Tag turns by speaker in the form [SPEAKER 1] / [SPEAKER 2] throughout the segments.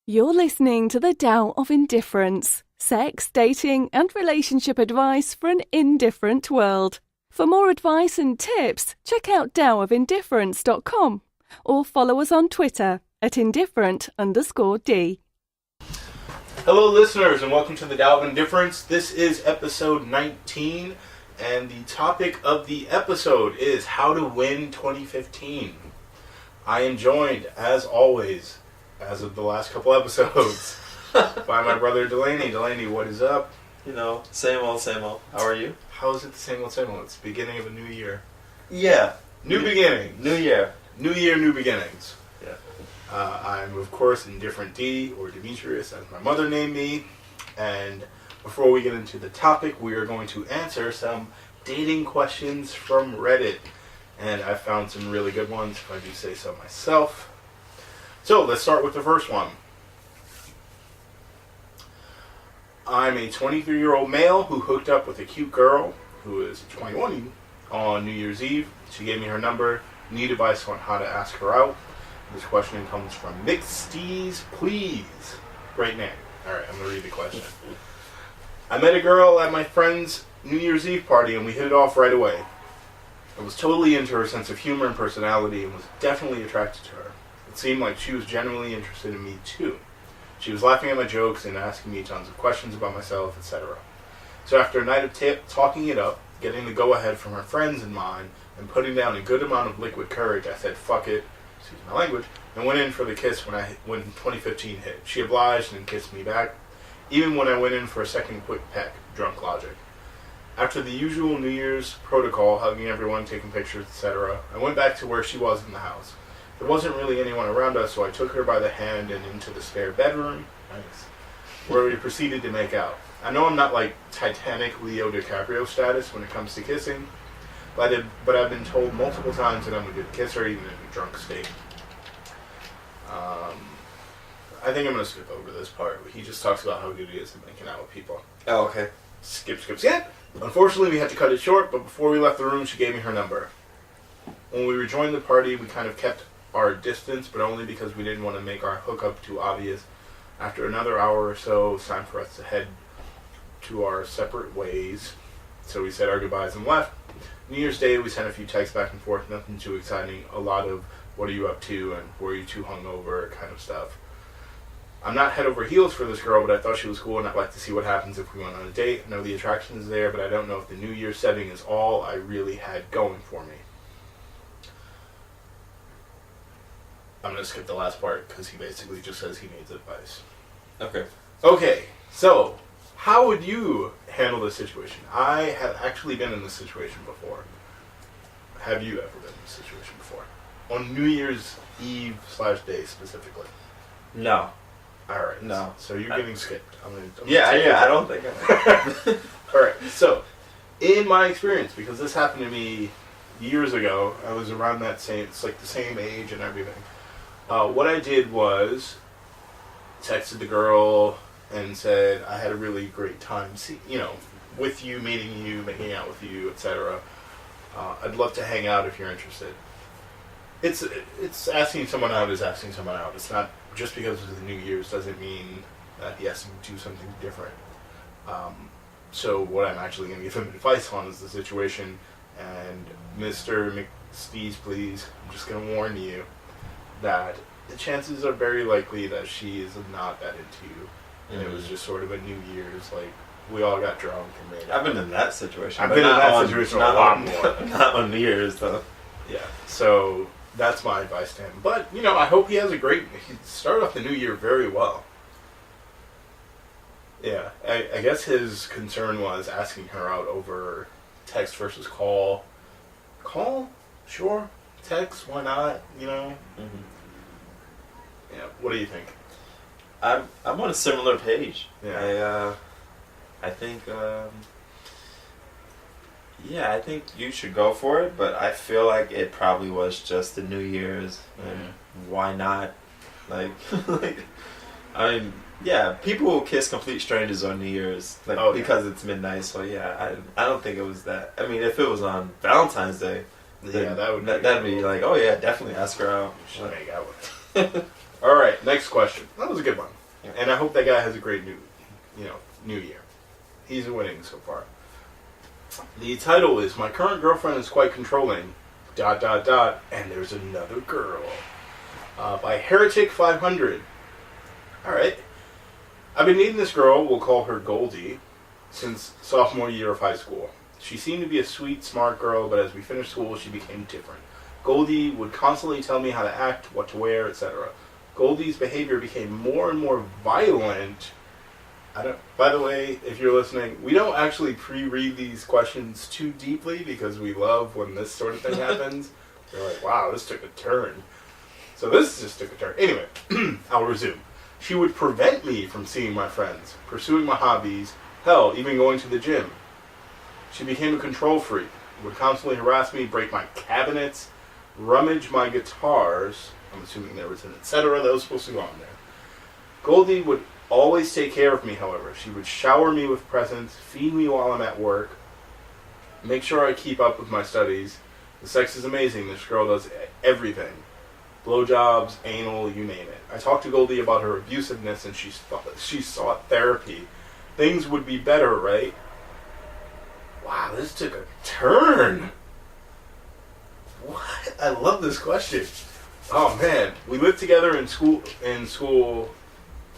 [SPEAKER 1] You're listening to the Tao of Indifference, sex, dating, and relationship advice for an indifferent world. For more advice and tips, check out taoofindifference.com or follow us on Twitter at indifferent_D.
[SPEAKER 2] Hello listeners and welcome to the Tao of Indifference. This is episode 19 and the topic of the episode is how to win 2015. I am joined, as always, as of the last couple episodes, by my brother Delaney. Delaney, what is up?
[SPEAKER 3] You know, same old, same old. How are you?
[SPEAKER 2] How is it the same old, same old? It's the beginning of a new year.
[SPEAKER 3] Yeah.
[SPEAKER 2] New beginnings.
[SPEAKER 3] New year.
[SPEAKER 2] New year, new beginnings.
[SPEAKER 3] Yeah.
[SPEAKER 2] I'm, of course, Indifferent D, or Demetrius, as my mother named me. And before we get into the topic, we are going to answer some dating questions from Reddit. And I found some really good ones, if I do say so myself. So, let's start with the first one. I'm a 23-year-old male who hooked up with a cute girl who is 21 on New Year's Eve. She gave me her number. Need advice on how to ask her out. This question comes from Mixties Please. Great name. Alright, I'm going to read the question. I met a girl at my friend's New Year's Eve party and we hit it off right away. I was totally into her sense of humor and personality and was definitely attracted to her. It seemed like she was genuinely interested in me too. She was laughing at my jokes and asking me tons of questions about myself, etc. So after a night of talking it up, getting the go-ahead from her friends and mine, and putting down a good amount of liquid courage, I said, fuck it, excuse my language, and went in for the kiss when 2015 hit. She obliged and kissed me back, even when I went in for a second quick peck, drunk logic. After the usual New Year's protocol, hugging everyone, taking pictures, etc., I went back to where she was in the house. There wasn't really anyone around us, so I took her by the hand and into the spare bedroom, nice, where we proceeded to make out. I know I'm not like Titanic Leo DiCaprio status when it comes to kissing, but I've been told multiple times that I'm a good kisser, even in a drunk state. I think I'm going to skip over this part. He just talks about how good he is at making out with people.
[SPEAKER 3] Oh, okay.
[SPEAKER 2] Skip. Unfortunately, we had to cut it short, but before we left the room, she gave me her number. When we rejoined the party, we kind of kept our distance, but only because we didn't want to make our hookup too obvious. After another hour or so, it's time for us to head to our separate ways. So we said our goodbyes and left. New Year's Day, we sent a few texts back and forth, nothing too exciting. A lot of, what are you up to, and were you too hungover, kind of stuff. I'm not head over heels for this girl, but I thought she was cool, and I'd like to see what happens if we went on a date. I know the attraction is there, but I don't know if the New Year setting is all I really had going for me. I'm going to skip the last part because he basically just says he needs advice. Okay, so how would you handle this situation? I have actually been in this situation before. Have you ever been in this situation before? On New Year's Eve / day specifically?
[SPEAKER 3] No.
[SPEAKER 2] Alright.
[SPEAKER 3] No.
[SPEAKER 2] So you're getting skipped.
[SPEAKER 3] I don't think I'm
[SPEAKER 2] Alright, so in my experience, because this happened to me years ago, I was around that same, it's like the same age and everything. What I did was texted the girl and said I had a really great time, with you, meeting you, making out with you, etc. I'd love to hang out if you're interested. It's asking someone out is asking someone out. It's not just because it's the New Year's doesn't mean that he has to do something different. So what I'm actually going to give him advice on is the situation. And Mr. McSteez, please, I'm just going to warn you that the chances are very likely that she is not that into you. And it was just sort of a New Year's, like, we all got drunk and made
[SPEAKER 3] I've been in that situation.
[SPEAKER 2] I've been in that situation a lot more.
[SPEAKER 3] Not on New Year's, though.
[SPEAKER 2] Yeah, so that's my advice to him. But, I hope he has he started off the new year very well. Yeah, I guess his concern was asking her out over text versus call. Call? Sure. Text? Why not? Mm-hmm. Yeah, what do you think?
[SPEAKER 3] I'm on a similar page.
[SPEAKER 2] Yeah.
[SPEAKER 3] I think I think you should go for it, but I feel like it probably was just the New Year's, and why not? Like, people will kiss complete strangers on New Year's, because it's midnight. So I don't think it was that. I mean, if it was on Valentine's Day, that'd be like, oh yeah, definitely ask her out.
[SPEAKER 2] Should hang out with her. All right, next question. That was a good one. And I hope that guy has a great new year. He's winning so far. The title is My Current Girlfriend is Quite Controlling, ... and There's Another Girl. By Heretic 500. Alright. I've been dating this girl, we'll call her Goldie, since sophomore year of high school. She seemed to be a sweet, smart girl, but as we finished school, she became different. Goldie would constantly tell me how to act, what to wear, etc. Goldie's behavior became more and more violent. By the way, if you're listening, we don't actually pre-read these questions too deeply because we love when this sort of thing happens. We're like, wow, this took a turn. So this just took a turn. Anyway, I'll resume. She would prevent me from seeing my friends, pursuing my hobbies, hell, even going to the gym. She became a control freak, would constantly harass me, break my cabinets, rummage my guitars. I'm assuming there was an etc. that was supposed to go on there. Goldie would always take care of me, however. She would shower me with presents, feed me while I'm at work, make sure I keep up with my studies. The sex is amazing. This girl does everything. Blowjobs, anal, you name it. I talked to Goldie about her abusiveness and she sought therapy. Things would be better, right? Wow, this took a turn. What? I love this question. Oh man, we lived together in school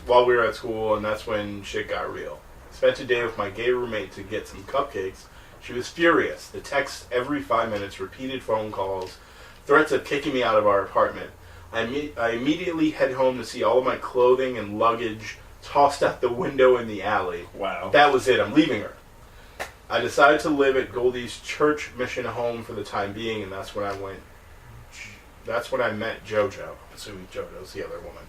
[SPEAKER 2] while we were at school, and that's when shit got real. I spent a day with my gay roommate to get some cupcakes. She was furious. The texts every 5 minutes, repeated phone calls, threats of kicking me out of our apartment. I immediately head home to see all of my clothing and luggage tossed out the window in the alley.
[SPEAKER 3] Wow.
[SPEAKER 2] That was it. I'm leaving her. I decided to live at Goldie's church mission home for the time being, and that's when I met JoJo. I'm assuming JoJo's the other woman.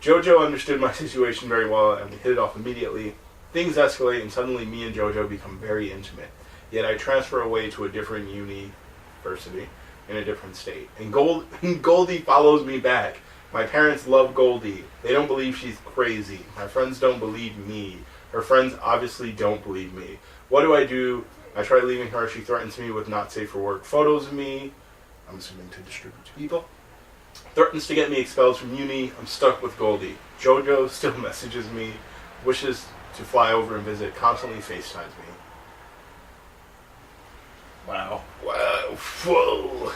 [SPEAKER 2] JoJo understood my situation very well, and we hit it off immediately. Things escalate, and suddenly me and JoJo become very intimate. Yet I transfer away to a different university in a different state. And Goldie follows me back. My parents love Goldie. They don't believe she's crazy. My friends don't believe me. Her friends obviously don't believe me. What do? I try leaving her. She threatens me with not safe for work photos of me. I'm assuming to distribute to people. Threatens to get me expelled from uni. I'm stuck with Goldie. JoJo still messages me. Wishes to fly over and visit. Constantly FaceTimes me.
[SPEAKER 3] Wow.
[SPEAKER 2] Whoa.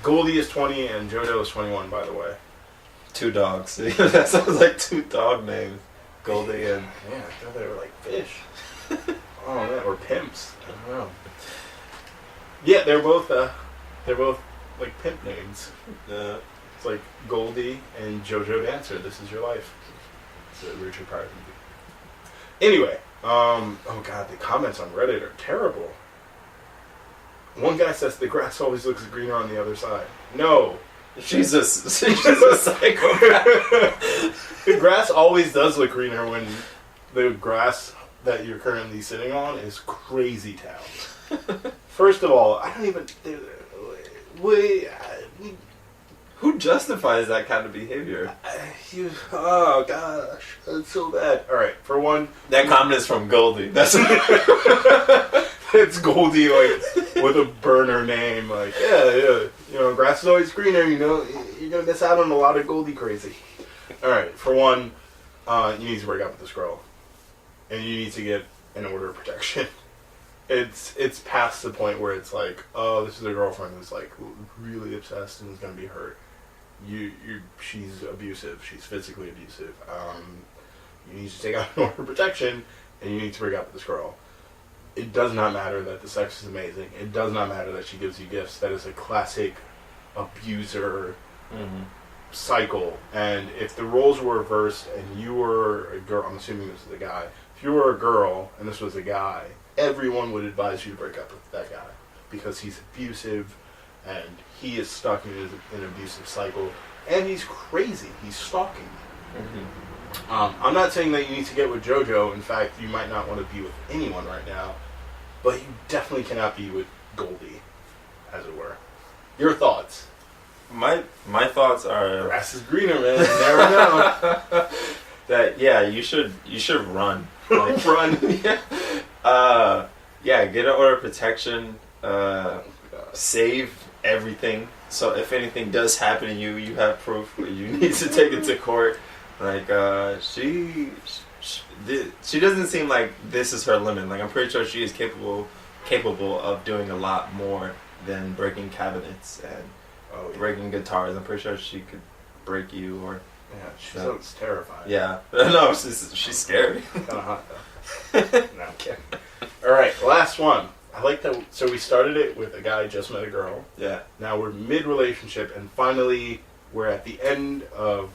[SPEAKER 2] Goldie is 20 and JoJo is 21, by the way.
[SPEAKER 3] Two dogs. That sounds like two dog names. Goldie and...
[SPEAKER 2] Yeah, I thought they were like fish. Oh, man. Or pimps. I don't know. Yeah, they're both like pimp names. It's like Goldie and JoJo Dancer. This is your life. It's a Richard Pryor movie. Anyway, oh god, the comments on Reddit are terrible. One guy says the grass always looks greener on the other side. No.
[SPEAKER 3] She's a psychopath.
[SPEAKER 2] The grass always does look greener when the grass that you're currently sitting on is crazy town. First of all, I don't even...
[SPEAKER 3] Who justifies that kind of behavior?
[SPEAKER 2] Oh gosh, that's so bad. All right, for one,
[SPEAKER 3] that comment is from Goldie. That's
[SPEAKER 2] it's Goldie like with a burner name. Like yeah, grass is always greener. You're gonna miss out on a lot of Goldie crazy. All right, for one, you need to break up with this girl, and you need to get an order of protection. It's past the point where it's like, oh, this is a girlfriend who's like really obsessed and is gonna be hurt. She's abusive. She's physically abusive. You need to take out an order of protection, and you need to break up with this girl. It does not matter that the sex is amazing. It does not matter that she gives you gifts. That is a classic abuser cycle. And if the roles were reversed and you were a girl, I'm assuming this is a guy. If you were a girl and this was a guy, everyone would advise you to break up with that guy because he's abusive and he is stuck in an abusive cycle and he's crazy. He's stalking you. I'm not saying that you need to get with JoJo. In fact, you might not want to be with anyone right now, but you definitely cannot be with Goldie, as it were. Your thoughts?
[SPEAKER 3] My thoughts are...
[SPEAKER 2] Grass is greener, man. You never know.
[SPEAKER 3] That, yeah, you should run.
[SPEAKER 2] Like, run.
[SPEAKER 3] Yeah, get an order of protection. Save everything. So if anything does happen to you, you have proof. You need to take it to court. Like, she doesn't seem like this is her limit. Like, I'm pretty sure she is capable of doing a lot more than breaking cabinets and breaking guitars. I'm pretty sure she could break you or...
[SPEAKER 2] Yeah, she sounds terrifying.
[SPEAKER 3] Yeah. No, she's scary.
[SPEAKER 2] Kind of hot, though. No, I'm kidding. All right, last one. I like that. So we started it with a guy just met a girl.
[SPEAKER 3] Yeah.
[SPEAKER 2] Now we're mid-relationship, and finally we're at the end of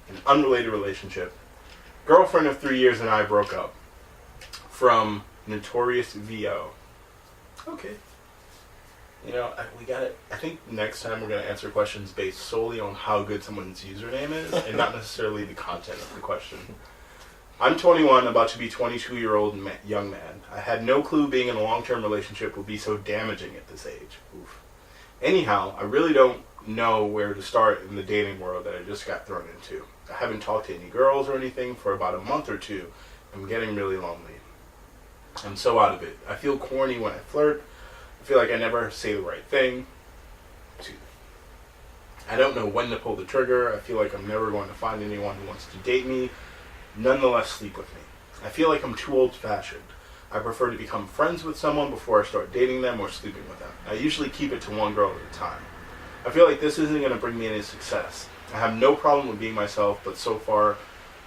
[SPEAKER 2] an unrelated relationship. Girlfriend of 3 years and I broke up. From Notorious VO. Okay. You know, I think next time we're going to answer questions based solely on how good someone's username is and not necessarily the content of the question. I'm 21, about to be 22-year-old young man. I had no clue being in a long-term relationship would be so damaging at this age. Oof. Anyhow, I really don't know where to start in the dating world that I just got thrown into. I haven't talked to any girls or anything for about a month or two. I'm getting really lonely. I'm so out of it. I feel corny when I flirt. I feel like I never say the right thing. I don't know when to pull the trigger. I feel like I'm never going to find anyone who wants to date me, nonetheless sleep with me. I feel like I'm too old-fashioned. I prefer to become friends with someone before I start dating them or sleeping with them. I usually keep it to one girl at a time. I feel like this isn't going to bring me any success. I have no problem with being myself, but so far,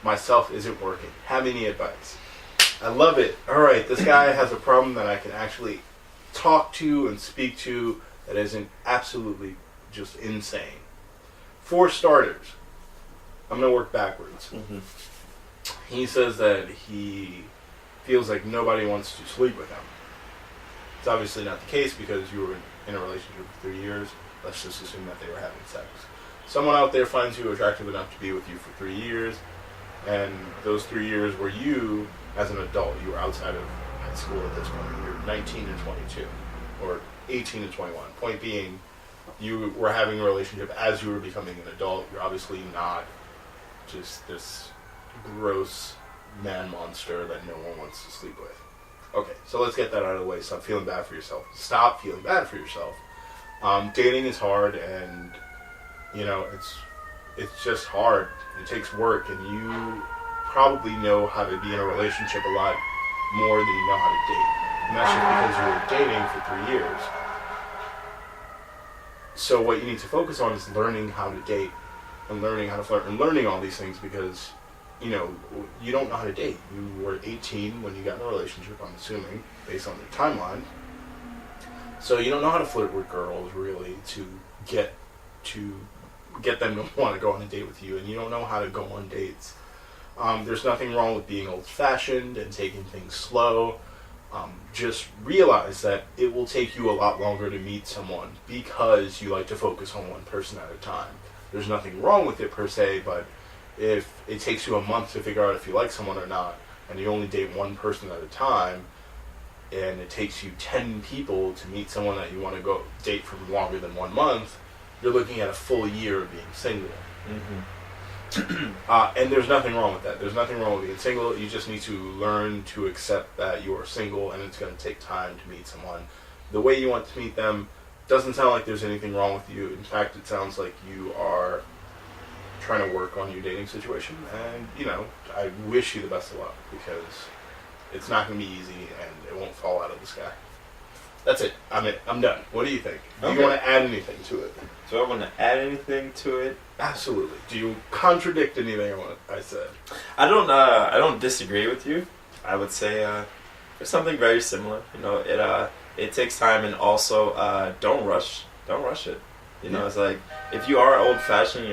[SPEAKER 2] myself isn't working. Have any advice? I love it. All right, this guy has a problem that I can actually talk to and speak to that isn't absolutely just insane. For starters, I'm going to work backwards. Mm-hmm. He says that he feels like nobody wants to sleep with him. It's obviously not the case because you were in a relationship for 3 years. Let's just assume that they were having sex. Someone out there finds you attractive enough to be with you for 3 years, and those 3 years were you as an adult. You were outside of high school at this point. You're 19 and 22, or 18 and 21. Point being, you were having a relationship as you were becoming an adult. You're obviously not just this gross man monster that no one wants to sleep with. Okay, so let's get that out of the way. Stop feeling bad for yourself. Stop feeling bad for yourself. Dating is hard, and you know it's just hard. It takes work, and you probably know how to be in a relationship a lot more than you know how to date. And that's just because you were dating for 3 years. So what you need to focus on is learning how to date and learning how to flirt and learning all these things because, you know, you don't know how to date. You were 18 when you got in a relationship, I'm assuming, based on the timeline. So you don't know how to flirt with girls, really, to get them to want to go on a date with you, and you don't know how to go on dates. There's nothing wrong with being old-fashioned and taking things slow. Just realize that it will take you a lot longer to meet someone because you like to focus on one person at a time. There's nothing wrong with it per se, but if it takes you a month to figure out if you like someone or not, and you only date one person at a time, and it takes you 10 people to meet someone that you want to go date for longer than 1 month, you're looking at a full year of being single. Mm-hmm. And there's nothing wrong with that. There's nothing wrong with being single. You just need to learn to accept that you are single, and it's going to take time to meet someone the way you want to meet them. Doesn't sound like there's anything wrong with you. In fact, it sounds like you are trying to work on your dating situation, and, you know, I wish you the best of luck because it's not going to be easy, and it won't fall out of the sky. That's it. I'm done. What do you think? Do you want to add anything to it?
[SPEAKER 3] Do I want to add anything to it?
[SPEAKER 2] Absolutely. Do you contradict anything I said?
[SPEAKER 3] I don't disagree with you. I would say there's something very similar. You know, it takes time, and also don't rush it. You know, it's like if you are old-fashioned,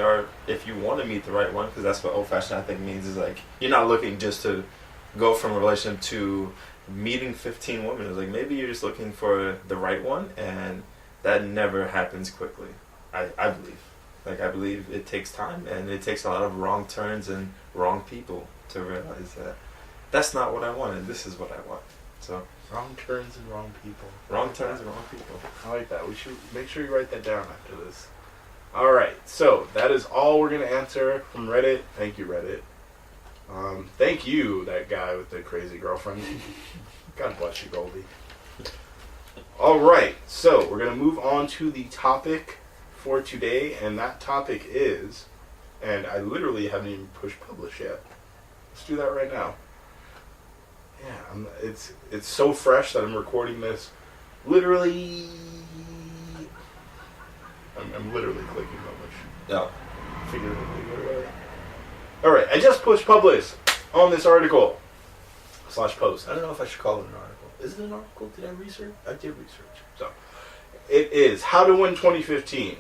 [SPEAKER 3] if you want to meet the right one, because that's what old-fashioned I think means is like you're not looking just to go from a relationship to meeting 15 women. It's like maybe you're just looking for the right one, and that never happens quickly. I believe. Like, I believe it takes time, and it takes a lot of wrong turns and wrong people to realize that that's not what I wanted. This is what I want. So
[SPEAKER 2] wrong turns and wrong people.
[SPEAKER 3] Wrong turns and wrong people.
[SPEAKER 2] I like that. We should make sure you write that down after this. All right. So that is all we're going to answer from Reddit. Thank you, Reddit. Thank you, that guy with the crazy girlfriend. God bless you, Goldie. All right. So we're going to move on to the topic for today, and that topic is and I literally haven't even pushed publish yet. Let's do that right now. Yeah, it's so fresh that I'm recording this. Literally, I'm literally clicking publish.
[SPEAKER 3] No.
[SPEAKER 2] Figuratively. All right, I just pushed publish on this article / post. I don't know if I should call it an article. Is it an article? Did I research? I did research. So it is How to Win 2015.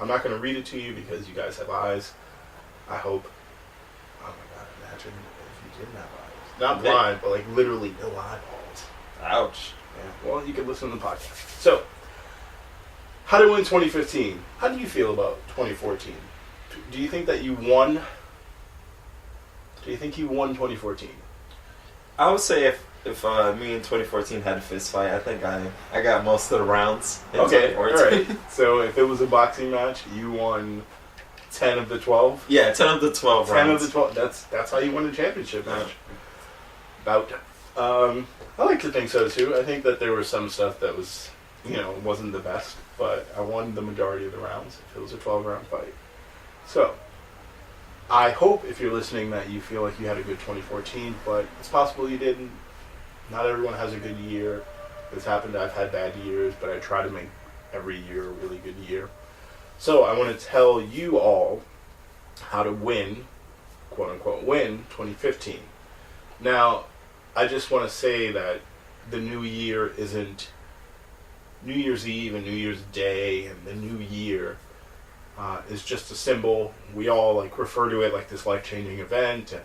[SPEAKER 2] I'm not going to read it to you because you guys have eyes. I hope. Oh my God! Imagine if you didn't have eyes. Not blind, but like literally no eyeballs.
[SPEAKER 3] Ouch.
[SPEAKER 2] Yeah. Well, you can listen to the podcast. So, How to Win 2015. How do you feel about 2014? Do you think that you won? Do you think you won 2014?
[SPEAKER 3] I would say if me in 2014 had a fist fight, I think I got most of the rounds.
[SPEAKER 2] Okay, all right. So if it was a boxing match, you won 10 of the 12?
[SPEAKER 3] Yeah, 10 of the 12 rounds.
[SPEAKER 2] 10 of the 12. That's how you win a championship match. About. I like to think so too. I think that there was some stuff that was, wasn't the best, but I won the majority of the rounds if it was a 12-round fight. So, I hope if you're listening that you feel like you had a good 2014, but it's possible you didn't. Not everyone has a good year. It's happened. I've had bad years, but I try to make every year a really good year. So I want to tell you all how to win, quote unquote, win 2015. Now, I just want to say that the new year isn't New Year's Eve and New Year's Day, and the new year is just a symbol. We all refer to it like this life-changing event, and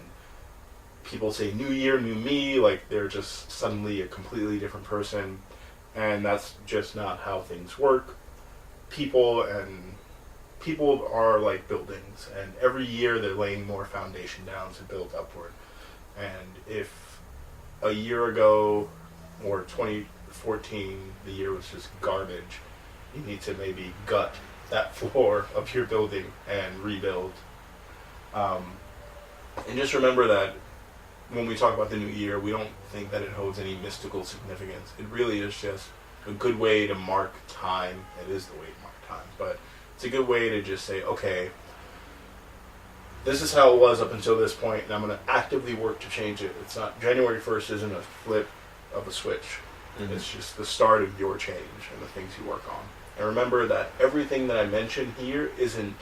[SPEAKER 2] people say new year, new me, like they're just suddenly a completely different person, and that's just not how things work. People are like buildings, and every year they're laying more foundation down to build upward. And if a year ago, or 2014, the year was just garbage, you need to maybe gut that floor of your building and rebuild. And just remember that when we talk about the new year, we don't think that it holds any mystical significance. It really is just a good way to mark time. It is the way to mark time, but it's a good way to just say, okay, this is how it was up until this point, and I'm going to actively work to change it. It's not, January 1st isn't a flip of a switch. Mm-hmm. It's just the start of your change and the things you work on. And remember that everything that I mention here isn't,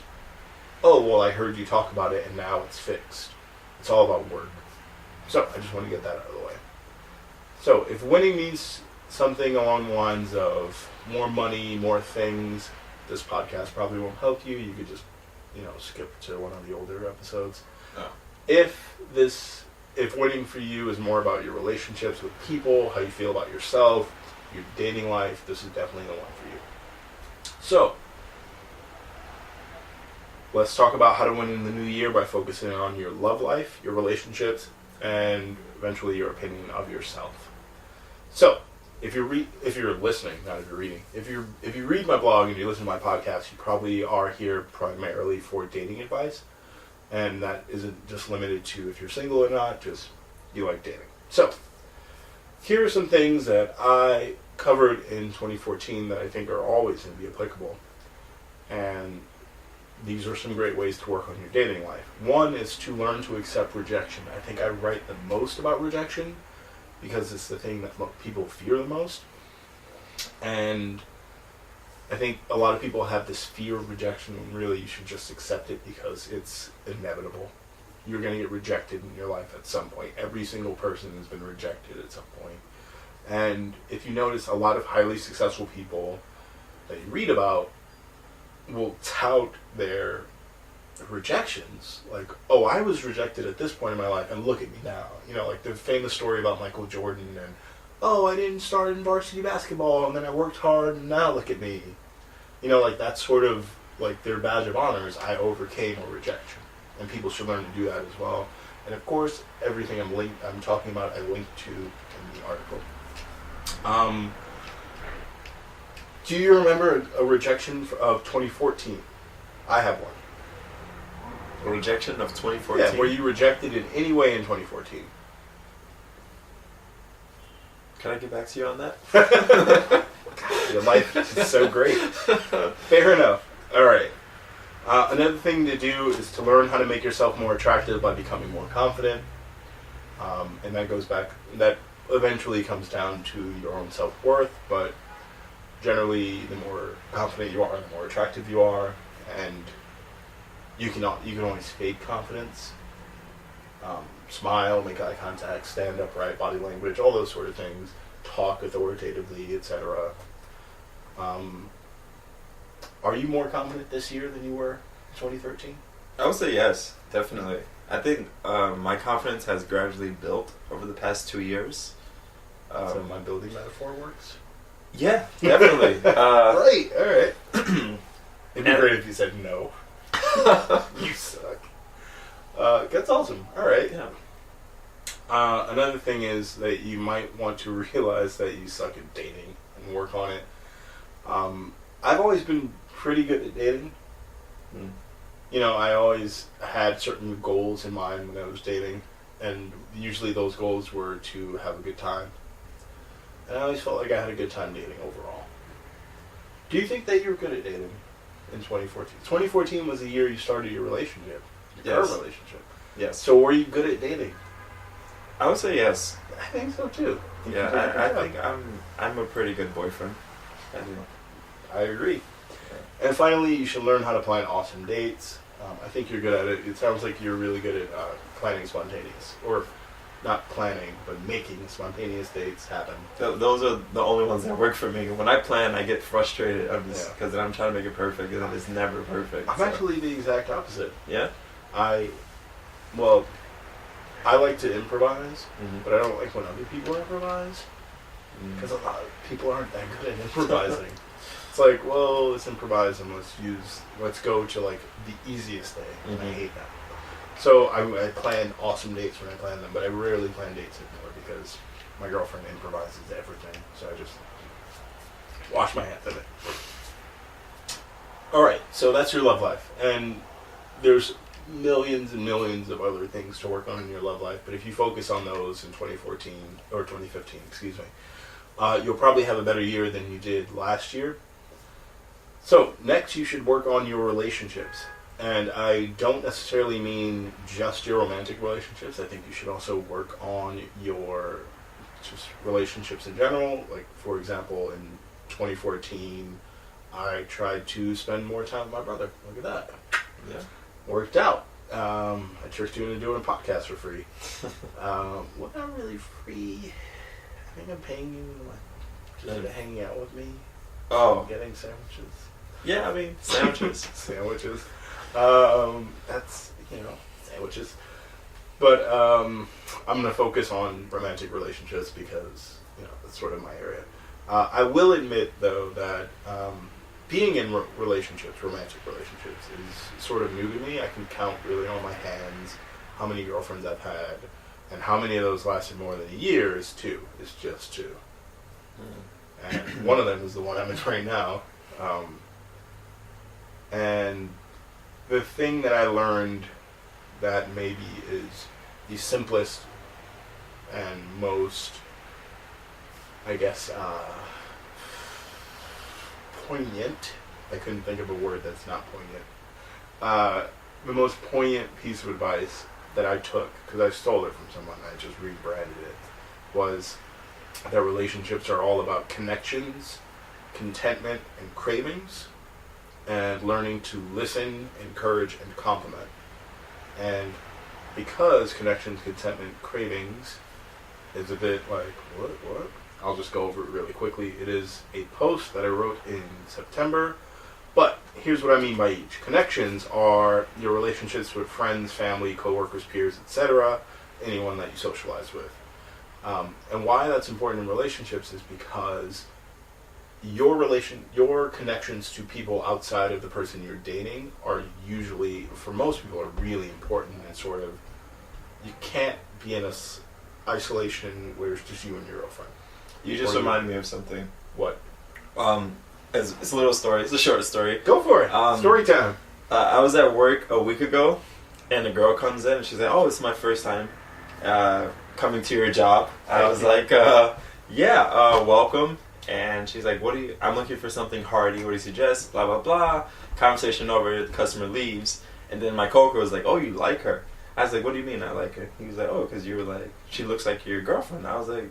[SPEAKER 2] oh, well, I heard you talk about it and now it's fixed. It's all about work. So I just want to get that out of the way. So if winning means something along the lines of more money, more things, this podcast probably won't help you. You could just, skip to one of the older episodes.
[SPEAKER 3] Oh.
[SPEAKER 2] If winning for you is more about your relationships with people, how you feel about yourself, your dating life, this is definitely the one for you. So, let's talk about how to win in the new year by focusing on your love life, your relationships, and eventually your opinion of yourself. So, if you're listening, not if you're reading, if you read my blog and you listen to my podcast, you probably are here primarily for dating advice, and that isn't just limited to if you're single or not, just you like dating. So, here are some things that I covered in 2014 that I think are always going to be applicable, and these are some great ways to work on your dating life. One is to learn to accept rejection. I think I write the most about rejection because it's the thing that people fear the most. And I think a lot of people have this fear of rejection when really you should just accept it because it's inevitable. You're going to get rejected in your life at some point. Every single person has been rejected at some point. And if you notice, a lot of highly successful people that you read about will tout their rejections, like, oh, I was rejected at this point in my life, and look at me now. Like the famous story about Michael Jordan, and, oh, I didn't start in varsity basketball, and then I worked hard, and now look at me. Like that's sort of like their badge of honor is I overcame a rejection, and people should learn to do that as well. And of course, everything I'm talking about, I linked to in the article. Do you remember a rejection of 2014? I have one.
[SPEAKER 3] A rejection of 2014?
[SPEAKER 2] Yeah, were you rejected in any way in 2014?
[SPEAKER 3] Can I get back to you on that?
[SPEAKER 2] Your life is so great. Fair enough. All right. Another thing to do is to learn how to make yourself more attractive by becoming more confident. And that eventually comes down to your own self-worth, but generally the more confident you are, the more attractive you are, and you can always fake confidence. Smile, make eye contact, stand upright, body language, all those sort of things, talk authoritatively, etc. Are you more confident this year than you were in 2013?
[SPEAKER 3] I would say yes, definitely. I think my confidence has gradually built over the past 2 years.
[SPEAKER 2] So my building metaphor works?
[SPEAKER 3] Yeah, definitely.
[SPEAKER 2] Right, alright. It'd be great if you said no. You suck. That's awesome. Alright.
[SPEAKER 3] Yeah.
[SPEAKER 2] Another thing is that you might want to realize that you suck at dating and work on it. I've always been pretty good at dating. You know, I always had certain goals in mind when I was dating, and usually those goals were to have a good time. And I always felt like I had a good time dating overall. Do you think that you were good at dating in 2014? 2014 was the year you started your relationship, your current relationship.
[SPEAKER 3] Yes.
[SPEAKER 2] So were you good at dating?
[SPEAKER 3] I would say yes.
[SPEAKER 2] I think so too.
[SPEAKER 3] Yeah, I think I'm a pretty good boyfriend.
[SPEAKER 2] I agree. And finally, you should learn how to plan awesome dates. I think you're good at it. It sounds like you're really good at planning spontaneous, or not planning, but making spontaneous dates happen.
[SPEAKER 3] Those are the only ones that work for me. When I plan, I get frustrated because then I'm trying to make it perfect, and it's never perfect.
[SPEAKER 2] I'm actually the exact opposite.
[SPEAKER 3] Yeah?
[SPEAKER 2] I like to improvise, but I don't like when other people improvise, because a lot of people aren't that good at improvising. It's like, well, let's improvise and let's go to like the easiest day. And I hate that. So I plan awesome dates when I plan them, but I rarely plan dates anymore because my girlfriend improvises everything. So I just wash my hands of it. All right, so that's your love life, and there's millions and millions of other things to work on in your love life. But if you focus on those in 2014 or 2015, excuse me, you'll probably have a better year than you did last year. So, next you should work on your relationships. And I don't necessarily mean just your romantic relationships. I think you should also work on your just relationships in general. Like, for example, in 2014, I tried to spend more time with my brother. Look at that.
[SPEAKER 3] Yeah.
[SPEAKER 2] Worked out. I tricked you into doing a podcast for free. Well, not really free. I think I'm paying you just hanging out with me.
[SPEAKER 3] Oh.
[SPEAKER 2] Getting sandwiches.
[SPEAKER 3] Yeah, I mean, sandwiches.
[SPEAKER 2] Sandwiches. That's, sandwiches. But I'm going to focus on romantic relationships because, that's sort of my area. I will admit, though, that being in relationships, romantic relationships, is sort of new to me. I can count really on my hands how many girlfriends I've had, and how many of those lasted more than a year is two. It's just two. And one of them is the one I'm in right now. And the thing that I learned that maybe is the simplest and most, I guess, poignant. I couldn't think of a word that's not poignant. The most poignant piece of advice that I took, because I stole it from someone, I just rebranded it, was that relationships are all about connections, contentment, and cravings, and learning to listen, encourage, and compliment. And because connections, contentment, cravings is a bit like, what? I'll just go over it really quickly. It is a post that I wrote in September, but here's what I mean by each. Connections are your relationships with friends, family, coworkers, peers, etc., anyone that you socialize with. And why that's important in relationships is because your connections to people outside of the person you're dating are usually, for most people, are really important, and sort of, you can't be in isolation where it's just you and your girlfriend.
[SPEAKER 3] You just reminded me of something.
[SPEAKER 2] What?
[SPEAKER 3] It's a little story. It's a short story.
[SPEAKER 2] Go for it. Story time.
[SPEAKER 3] I was at work a week ago, and a girl comes in, and she's like, "Oh, it's my first time coming to your job." I was like, "Yeah, welcome." And she's like, I'm looking for something hearty. What do you suggest? Blah, blah, blah. Conversation over, the customer leaves. And then my coworker was like, oh, you like her? I was like, what do you mean I like her? He was like, oh, because you were like, she looks like your girlfriend. I was like,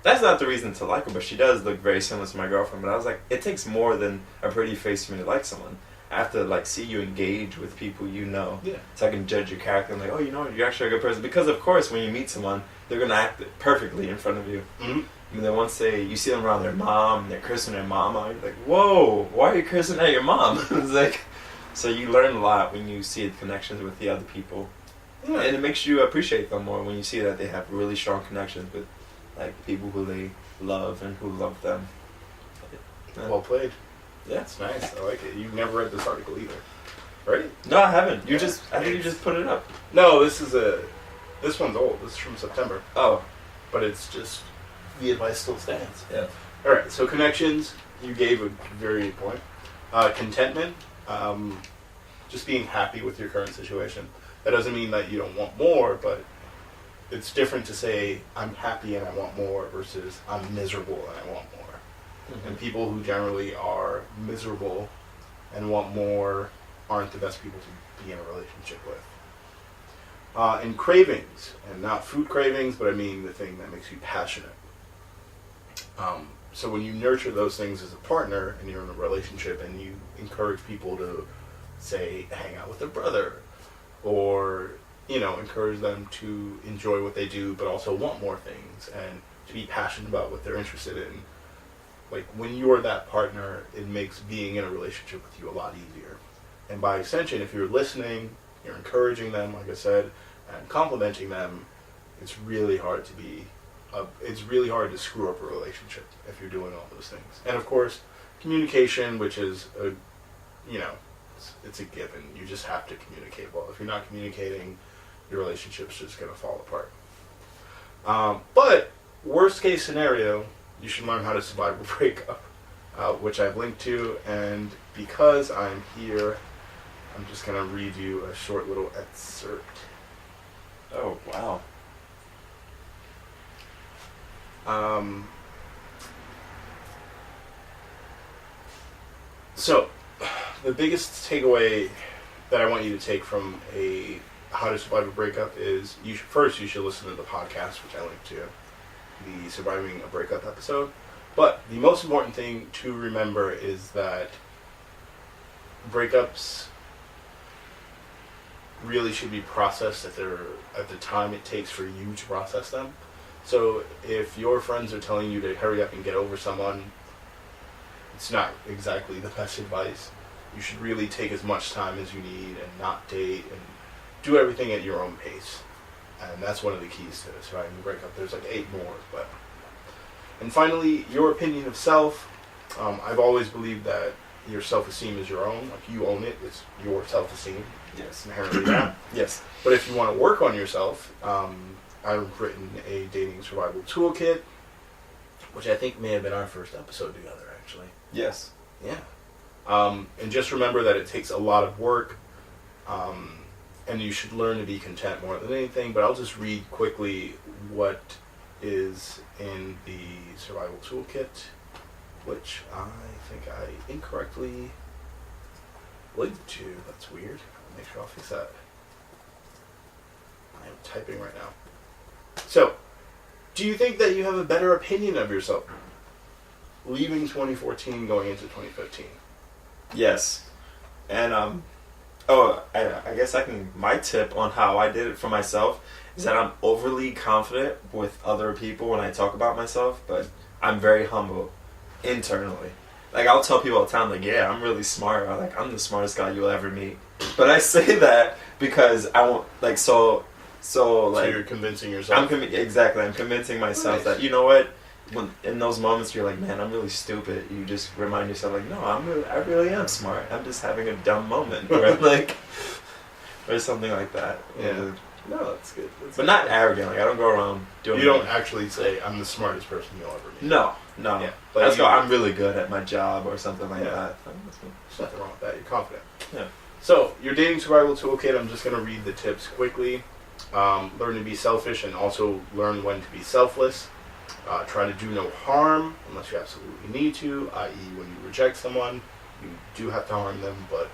[SPEAKER 3] that's not the reason to like her, but she does look very similar to my girlfriend. But I was like, it takes more than a pretty face for me to like someone. I have to like see you engage with people you know, so I can judge your character. I'm like, oh, you know what, you're actually a good person. Because of course, when you meet someone, they're gonna act perfectly in front of you.
[SPEAKER 2] Mm-hmm.
[SPEAKER 3] And then once you see them around their mom, and they're cursing their mama, you're like, whoa, why are you cursing at your mom? It's like, so you learn a lot when you see the connections with the other people, and it makes you appreciate them more when you see that they have really strong connections with like people who they love and who love them. Yeah.
[SPEAKER 2] Well played.
[SPEAKER 3] Yeah,
[SPEAKER 2] it's nice. I like it. You've never read this article either, right?
[SPEAKER 3] No, I haven't. I think you just put it up.
[SPEAKER 2] No, this one's old. This is from September.
[SPEAKER 3] Oh,
[SPEAKER 2] but it's just the advice still stands.
[SPEAKER 3] Yeah.
[SPEAKER 2] All right. So connections, you gave a very good point. Contentment, just being happy with your current situation. That doesn't mean that you don't want more, but it's different to say I'm happy and I want more versus I'm miserable and I want more. Mm-hmm. And people who generally are miserable and want more aren't the best people to be in a relationship with. And cravings, and not food cravings, but I mean the thing that makes you passionate. So when you nurture those things as a partner and you're in a relationship and you encourage people to, say, hang out with their brother, or, encourage them to enjoy what they do but also want more things and to be passionate about what they're interested in. Like, when you're that partner, it makes being in a relationship with you a lot easier. And by extension, if you're listening, you're encouraging them, like I said, and complimenting them, it's really hard to screw up a relationship if you're doing all those things. And of course, communication, which is it's a given. You just have to communicate well. If you're not communicating, your relationship's just going to fall apart. But worst case scenario, you should learn how to survive a breakup, which I've linked to. And because I'm here, I'm just going to read you a short little excerpt.
[SPEAKER 3] Oh, wow.
[SPEAKER 2] So, the biggest takeaway that I want you to take from How to Survive a Breakup is you should listen to the podcast, which I linked to, the Surviving a Breakup episode. But the most important thing to remember is that breakups really should be processed at the time it takes for you to process them. So if your friends are telling you to hurry up and get over someone, it's not exactly the best advice. You should really take as much time as you need and not date and do everything at your own pace. And that's one of the keys to surviving the breakup. There's like 8 more, but... And finally, your opinion of self. I've always believed that your self-esteem is your own. Like, you own it. It's your self-esteem.
[SPEAKER 3] Yes.
[SPEAKER 2] Inherently that.
[SPEAKER 3] Yes.
[SPEAKER 2] But if you want to work on yourself, I've written a dating survival toolkit, which I think may have been our first episode together, actually.
[SPEAKER 3] Yes.
[SPEAKER 2] Yeah. And just remember that it takes a lot of work, and you should learn to be content more than anything. But I'll just read quickly what is in the survival toolkit, which I think I incorrectly linked to. That's weird. I'll make sure I'll fix that. I am typing right now. So, do you think that you have a better opinion of yourself leaving 2014 going into 2015?
[SPEAKER 3] Yes. And, I guess my tip on how I did it for myself is that I'm overly confident with other people when I talk about myself, but I'm very humble internally. Like, I'll tell people all the time, like, yeah, I'm really smart, or like, I'm the smartest guy you'll ever meet. But I say that because I won't, like, so you're convincing yourself. Exactly. I'm convincing myself that, you know what, when in those moments you're like, man, I'm really stupid, you just remind yourself, like, no, I really am smart. I'm just having a dumb moment, or something like that.
[SPEAKER 2] Yeah. No, that's good.
[SPEAKER 3] But not arrogant. Like, I don't go around doing.
[SPEAKER 2] You don't actually say I'm the smartest person you'll ever meet.
[SPEAKER 3] No.
[SPEAKER 2] Yeah.
[SPEAKER 3] Let's go. I'm really good at my job or something like that.
[SPEAKER 2] There's nothing wrong with that. You're confident.
[SPEAKER 3] Yeah.
[SPEAKER 2] So, your dating survival toolkit. I'm just going to read the tips quickly. Learn to be selfish and also learn when to be selfless. Try to do no harm unless you absolutely need to, i.e. when you reject someone, you do have to harm them, but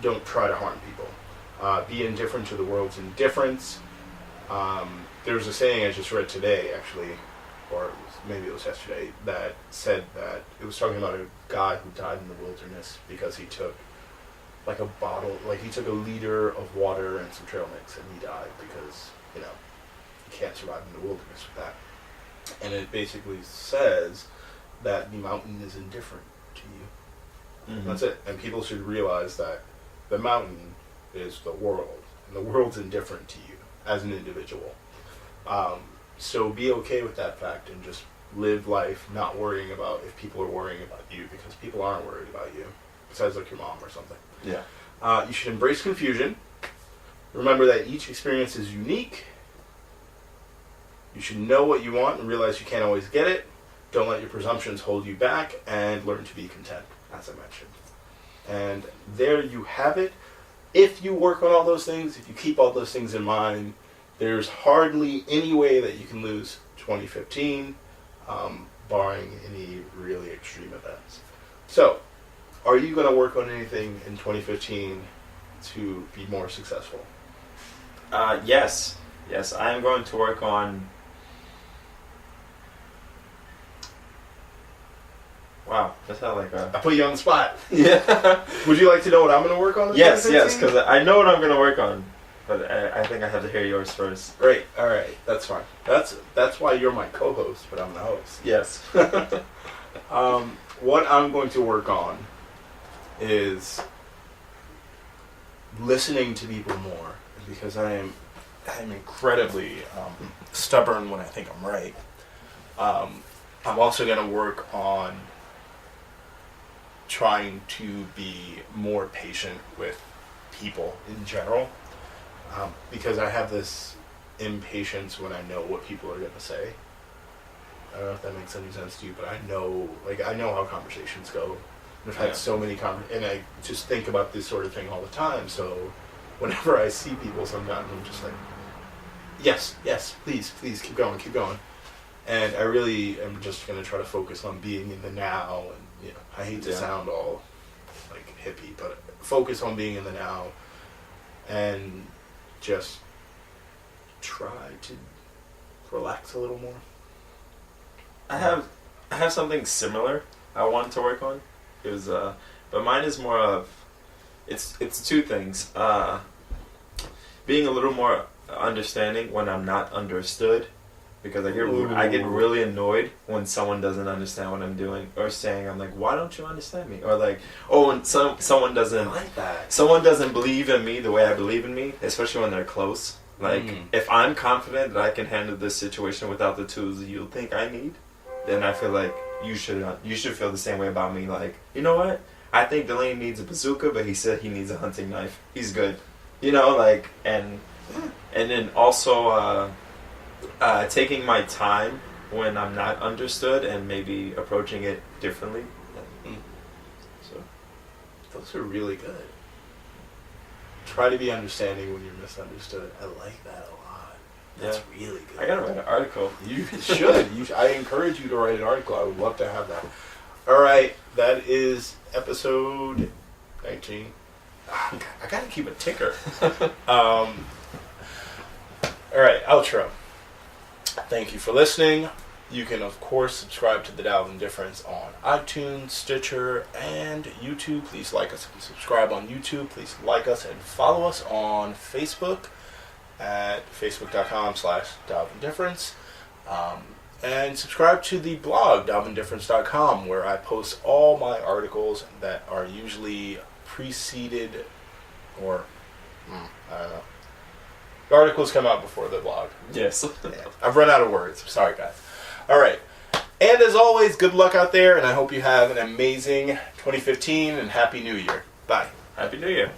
[SPEAKER 2] don't try to harm people. Be indifferent to the world's indifference. There's a saying I just read today, actually, or maybe it was yesterday, that said that it was talking about a guy who died in the wilderness because he took like a bottle, like he took a liter of water and some trail mix, and he died because, you can't survive in the wilderness with that. And it basically says that the mountain is indifferent to you.
[SPEAKER 3] Mm-hmm.
[SPEAKER 2] That's it. And people should realize that the mountain is the world, and the world's indifferent to you as an individual. So be okay with that fact and just live life not worrying about if people are worrying about you, because people aren't worried about you, besides like your mom or something.
[SPEAKER 3] Yeah.
[SPEAKER 2] You should embrace confusion. Remember that each experience is unique. You should know what you want and realize you can't always get it. Don't let your presumptions hold you back, and learn to be content, as I mentioned. And there you have it. If you work on all those things, if you keep all those things in mind, there's hardly any way that you can lose 2015, barring any really extreme events. So, are you going to work on anything in 2015 to be more successful?
[SPEAKER 3] Yes. Yes, I am going to work on... Wow, that's not like a...
[SPEAKER 2] I put you on the spot.
[SPEAKER 3] Yeah.
[SPEAKER 2] Would you like to know what I'm going to work on in
[SPEAKER 3] Yes,
[SPEAKER 2] 2015?
[SPEAKER 3] because I know what I'm going to work on. But I think I have to hear yours first.
[SPEAKER 2] Great. All right. That's fine. That's why you're my co-host, but I'm the host.
[SPEAKER 3] Yes.
[SPEAKER 2] What I'm going to work on is listening to people more, because I'm incredibly stubborn when I think I'm right. I'm also going to work on trying to be more patient with people in general. Because I have this impatience when I know what people are going to say. I don't know if that makes any sense to you, but I know how conversations go. I've had so many and I just think about this sort of thing all the time. So whenever I see people, sometimes I'm just like, yes, please, keep going. And I really am just going to try to focus on being in the now. And I hate to sound all like hippie, but focus on being in the now and just try to relax a little more.
[SPEAKER 3] I have something similar I want to work on, but mine is more of it's two things. Being a little more understanding when I'm not understood, because I get really annoyed when someone doesn't understand what I'm doing or saying. I'm like, why don't you understand me? Or like, when someone doesn't
[SPEAKER 2] I like that.
[SPEAKER 3] Someone doesn't believe in me the way I believe in me, especially when they're close. Like, if I'm confident that I can handle this situation without the tools you think I need, then I feel like you should feel the same way about me. Like, you know what? I think Delaney needs a bazooka, but he said he needs a hunting knife. He's good. And then also taking my time when I'm not understood and maybe approaching it differently. So,
[SPEAKER 2] those are really good. Try to be understanding when you're misunderstood. I like that a lot. That's really good.
[SPEAKER 3] I gotta write an article.
[SPEAKER 2] You should. I encourage you to write an article. I would love to have that. All right, that is episode 19. I gotta keep a ticker. All right, outro. Thank you for listening. You can, of course, subscribe to The Tao of Indifference on iTunes, Stitcher, and YouTube. Please like us and subscribe on YouTube. Please like us and follow us on Facebook at facebook.com/Tao of Indifference. And subscribe to the blog, taoofindifference.com, where I post all my articles that are usually preceded, or, I don't know. The articles come out before the blog.
[SPEAKER 3] Yes.
[SPEAKER 2] Yeah. I've run out of words. Sorry, guys. All right. And as always, good luck out there, and I hope you have an amazing 2015 and Happy New Year. Bye.
[SPEAKER 3] Happy New Year.